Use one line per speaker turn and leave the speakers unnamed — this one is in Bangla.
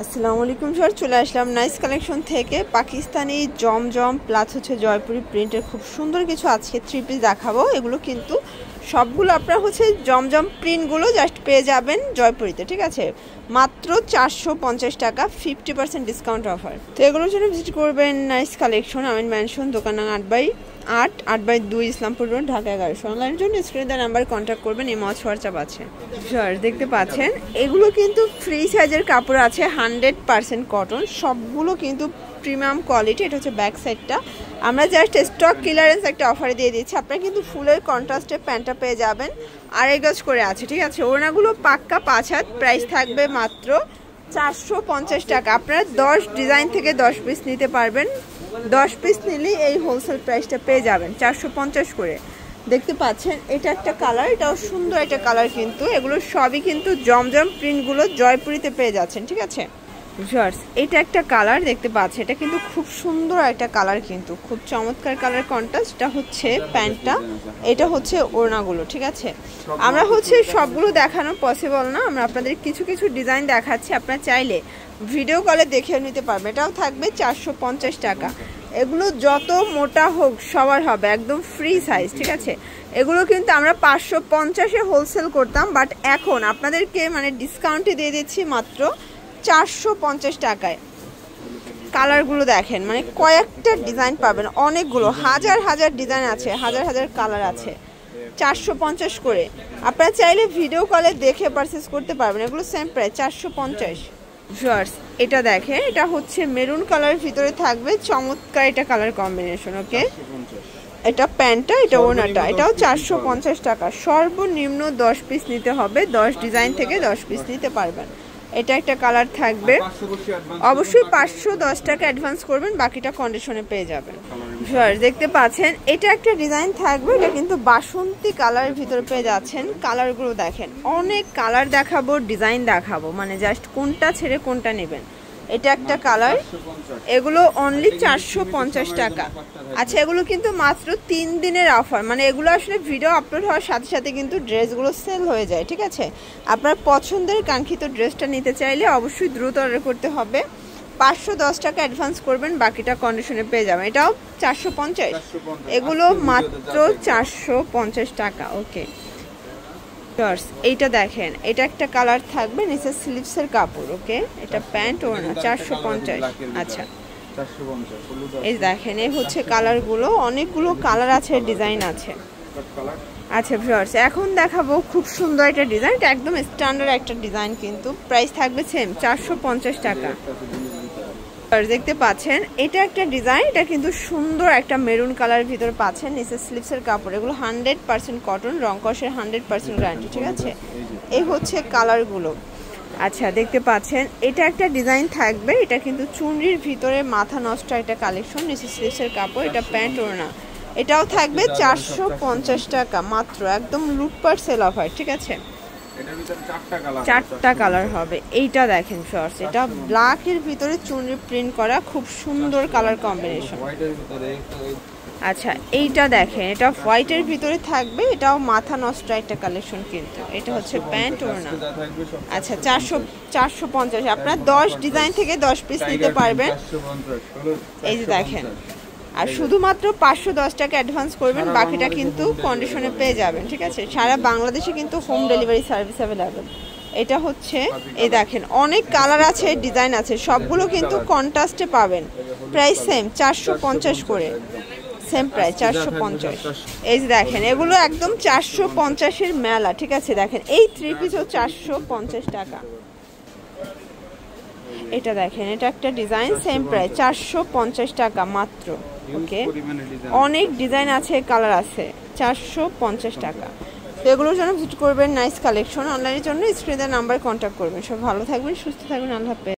আসসালামু আলাইকুম স্যার, চলে আসলাম নাইস কালেকশন থেকে। পাকিস্তানি জমজম প্লাস হচ্ছে জয়পুরি প্রিন্টের খুব সুন্দর কিছু আজকে থ্রি পিস দেখাবো। এগুলো কিন্তু সবগুলো আপনার হচ্ছে জমজম প্রিন্টগুলো জাস্ট পেয়ে যাবেন জয়পুরিতে, ঠিক আছে, মাত্র 450 টাকা, 50% ডিসকাউন্ট অফার। তো এগুলোর জন্য ভিজিট করবেন নাইস কালেকশন, আমিন ম্যানশন, দোকান নং 8/2 ইসলামপুর রোড, ঢাকা 1100। অনলাইনের জন্য স্ক্রিনে দেওয়া নাম্বার কন্ট্যাক্ট করবেন, এই মজ হোয়াটসঅ্যাপ আছে। স্যার দেখতে পাচ্ছেন এগুলো কিন্তু ফ্রি সাইজের কাপড় আছে, 100% কটন, সবগুলো কিন্তু প্রিমিয়াম কোয়ালিটি। এটা হচ্ছে ব্যাক সাইডটা, আমরা জাস্ট স্টক ক্লিয়ারেন্স একটা অফারে দিয়ে দিচ্ছি। আপনারা কিন্তু ফুলের কন্ট্রাস্টে প্যান্টটা পেয়ে যাবেন, 2.5 গজ করে আছে, ঠিক আছে। ওড়নাগুলো পাক্কা 5 হাত, প্রাইস থাকবে মাত্র 450 টাকা। আপনারা 10 ডিজাইন থেকে 10 পিস নিতে পারবেন, 10 পিস নিলেই এই হোলসেল প্রাইসটা পেয়ে যাবেন 450 করে। দেখতে পাচ্ছেন এটা একটা কালার, এটাও সুন্দর একটা কালার, কিন্তু এগুলো সবই কিন্তু জমজম প্রিন্টগুলো জয়পুরিতে পেয়ে যাচ্ছেন, ঠিক আছে। ভিউয়ার্স এটা একটা কালার দেখতে পাচ্ছেন, এটা কিন্তু খুব সুন্দর একটা কালার, কিন্তু খুব চমৎকার কালার কন্ট্রাস্ট। এটা হচ্ছে প্যান্টটা, এটা হচ্ছে ওড়নাগুলো, ঠিক আছে। আমরা হচ্ছে সবগুলো দেখানো পসিবল না, আমরা আপনাদের কিছু কিছু ডিজাইন দেখাচ্ছি, আপনারা চাইলে ভিডিও কলে দেখে নিতে পারবেন। এটাও থাকবে 450 টাকা। এগুলো যত মোটা হোক সবার হবে, একদম ফ্রি সাইজ, ঠিক আছে। এগুলো কিন্তু আমরা 550-এ হোলসেল করতাম, বাট এখন আপনাদেরকে মানে ডিসকাউন্টে দিয়ে দিচ্ছি মাত্র 450 টাকায়। কালারগুলো দেখেন, মানে কয়েকটা ডিজাইন পাবেন, অনেকগুলো, হাজার হাজার ডিজাইন আছে, হাজার হাজার কালার আছে, 450 করে। আপনারা চাইলে ভিডিও কলে দেখে পারচেস করতে পারবেন, এগুলো সেম প্রাইস 450। ভিউয়ার্স এটা দেখেন, এটা হচ্ছে মেরুন কালারের ভিতরে থাকবে, চমৎকার এটা কালার কম্বিনেশন, ওকে। এটা প্যান্টটা, এটা ওড়নাটা, এটাও 450 টাকা। সর্বনিম্ন 10 পিস নিতে হবে, 10 ডিজাইন থেকে 10 পিস নিতে পারবেন। এটা একটা কালার থাকবে, অবশ্যই 510 টাকা অ্যাডভান্স করবেন, বাকিটা কন্ডিশনে পেয়ে যাবেন। ভিউয়ার্স দেখতে পাচ্ছেন এটা একটা ডিজাইন থাকবে, এটা কিন্তু বাসন্তী কালারের ভিতরে পেয়ে যাচ্ছেন। কালারগুলো দেখেন, অনেক কালার দেখাবো, ডিজাইন দেখাবো, মানে জাস্ট কোনটা ছেড়ে কোনটা নেবেন। এটা একটা কালার, এগুলো অনলি 450 টাকা। আচ্ছা এগুলো কিন্তু মাত্র 3 দিনের অফার, মানে এগুলো আসলে ভিডিও আপলোড হওয়ার সাথে সাথে কিন্তু ড্রেসগুলো সেল হয়ে যায়, ঠিক আছে। আপনার পছন্দের কাঙ্ক্ষিত ড্রেসটা নিতে চাইলে অবশ্যই দ্রুত অর্ডার করতে হবে, 510 টাকা অ্যাডভান্স করবেন, বাকিটা কন্ডিশনে পেয়ে যাবেন। এটাও 450, এগুলো মাত্র 450 টাকা, ওকে। এইটা দেখেন, এটা একটা কালার থাকবে, নিচে স্লিভসের কাপড়, ওকে। এটা প্যান্ট ওড়না 450। আচ্ছা এই দেখেন, এই হচ্ছে কালারগুলো, অনেকগুলো কালার আছে, ডিজাইন আছে। আচ্ছা ভিউয়ার্স এখন দেখাবো খুব সুন্দর একটা ডিজাইন, এটা একদম স্ট্যান্ডার্ড একটা ডিজাইন, কিন্তু প্রাইস থাকবে সেম 450 টাকা। দেখতে পাচ্ছেন এটা একটা ডিজাইন, এটা কিন্তু সুন্দর একটা মেরুন কালারের ভিতরে পাচ্ছেন, নিচে স্লিভসের কাপড়, এগুলো 100% কটন, রংকশের 100% গ্যারান্টি, ঠিক আছে। এই হচ্ছে কালারগুলো। আচ্ছা দেখতে পাচ্ছেন এটা একটা ডিজাইন থাকবে, এটা কিন্তু চুনরির ভিতরে মাথা নষ্ট একটা কালেকশন, নিচে স্লিভসের কাপড়, এটা প্যান্ট ওড়না, এটাও থাকবে 450 টাকা মাত্র, একদম লুটপাট সেল অফার, ঠিক আছে। চারটা কালার হবে। এইটা দেখেন শর্টস, এটা ব্ল্যাকের ভিতরে চুনরি প্রিন্ট করা, খুব সুন্দর কালার কম্বিনেশন। আচ্ছা এইটা দেখেন, এটা হোয়াইটের ভিতরে থাকবে, এটাও মাথা নষ্ট একটা কালেকশন, কিন্তু এটা হচ্ছে প্যান্ট ওড়না। আচ্ছা 450, আপনার 10 ডিজাইন থেকে 10 পিস নিতে পারবেন। এই যে দেখেন, আর শুধুমাত্র 510 টাকা অ্যাডভান্স করবেন, বাকিটা কিন্তু কন্ডিশনে পেয়ে যাবেন, ঠিক আছে। সারা বাংলাদেশে কিন্তু হোম ডেলিভারি সার্ভিস অ্যাভেলেবেল। এটা হচ্ছে এই দেখেন, অনেক কালার আছে, ডিজাইন আছে, সবগুলো কিন্তু কন্ট্রাস্টে পাবেন, প্রাইস সেম 450 করে, সেম প্রাইস 450। এই যে দেখেন, এগুলো একদম 450-এর মেলা, ঠিক আছে। দেখেন এই 3 পিসও 450 টাকা। এটা দেখেন, এটা একটা ডিজাইন, সেম প্রাইস 450 টাকা মাত্র, ওকে। অনেক ডিজাইন আছে, কালার আছে, 450 টাকা। তো এগুলোর জন্য ভিজিট করবেন নাইস কালেকশন, অনলাইনের জন্য স্ক্রিনে নাম্বার কন্ট্যাক্ট করবেন। সব ভালো থাকবেন, সুস্থ থাকবেন, আল্লাহ হাফেজ।